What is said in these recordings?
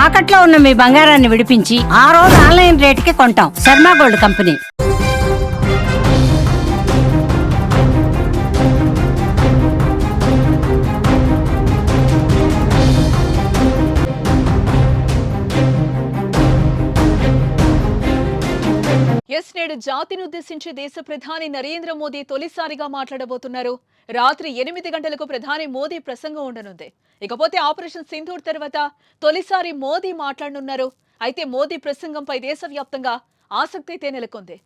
తాకట్లో ఉన్న మీ బంగారాన్ని విడిపించి ఆ రోజు ఆన్లైన్ రేటుకి కొంటాం. Sharma gold company. నేడు జాతిని ఉద్దేశించి దేశ ప్రధాని నరేంద్ర మోదీ తొలిసారిగా మాట్లాడబోతున్నారు. రాత్రి 8 గంటలకు ప్రధాని మోదీ ప్రసంగం ఉండనుంది. ఇకపోతే ఆపరేషన్ సింధూర్ తర్వాత తొలిసారి మోదీ మాట్లాడనున్నారు. అయితే మోదీ ప్రసంగంపై దేశవ్యాప్తంగా ఆసక్తి అయితే నెలకొంది.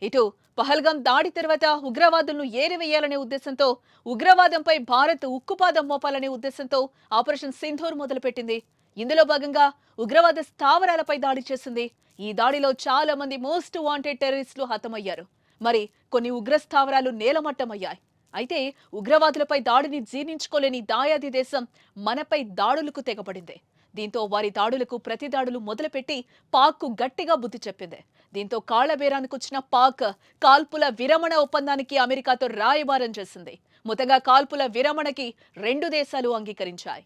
ఇటు పహల్గాం దాడి తర్వాత ఉగ్రవాదులను ఏరివేయాలనే ఉద్దేశంతో, ఉగ్రవాదంపై భారత్ ఉక్కుపాదం మోపాలనే ఉద్దేశంతో ఆపరేషన్ సింధూర్ మొదలుపెట్టింది. ఇందులో భాగంగా ఉగ్రవాద స్థావరాలపై దాడి చేసింది. ఈ దాడిలో చాలా మంది మోస్ట్ వాంటెడ్ టెర్రరిస్టులు హతమయ్యారు. మరి కొన్ని ఉగ్ర స్థావరాలు నేలమట్టమయ్యాయి. అయితే ఉగ్రవాదులపై దాడిని జీర్ణించుకోలేని దాయాది దేశం మనపై దాడులకు తెగపడింది. దీంతో వారి దాడులకు ప్రతి దాడులు మొదలుపెట్టి పాక్కు గట్టిగా బుద్ధి చెప్పింది. దీంతో కాళ్లబేరానికి వచ్చిన పాక్ కాల్పుల విరమణ ఒప్పందానికి అమెరికాతో రాయబారం చేసింది. మొత్తంగా కాల్పుల విరమణకి 2 దేశాలు అంగీకరించాయి.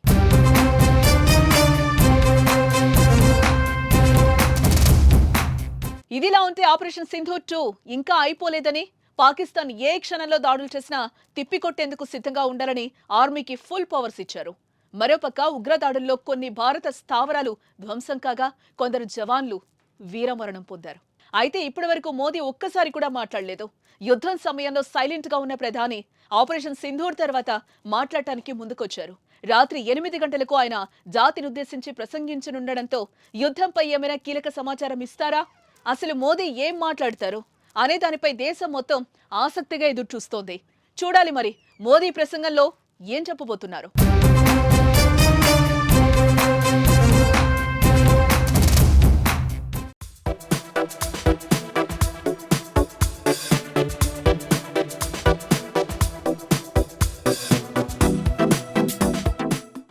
ఇదిలా ఉంటే ఆపరేషన్ సింధూర్ 2 ఇంకా అయిపోలేదని, పాకిస్తాన్ ఏ క్షణంలో దాడులు చేసినా తిప్పికొట్టేందుకు సిద్ధంగా ఉండాలని ఆర్మీకి ఫుల్ పవర్స్ ఇచ్చారు. మరోపక్క ఉగ్రదాడుల్లో కొన్ని భారత స్థావరాలు ధ్వంసం కాగా కొందరు జవాన్లు వీరమరణం పొందారు. అయితే ఇప్పటి వరకు మోదీ ఒక్కసారి కూడా మాట్లాడలేదు. యుద్ధం సమయంలో సైలెంట్ గా ఉన్న ప్రధాని ఆపరేషన్ సింధూర్ తర్వాత మాట్లాడటానికి ముందుకొచ్చారు. రాత్రి 8 గంటలకు ఆయన జాతిని ఉద్దేశించి ప్రసంగించనుండడంతో యుద్ధంపై ఏమైనా కీలక సమాచారం ఇస్తారా, అసలు మోదీ ఏం మాట్లాడతారు అనే దానిపై దేశం మొత్తం ఆసక్తిగా ఎదురు చూస్తోంది. చూడాలి మరి మోదీ ప్రసంగంలో ఏం చెప్పబోతున్నారు.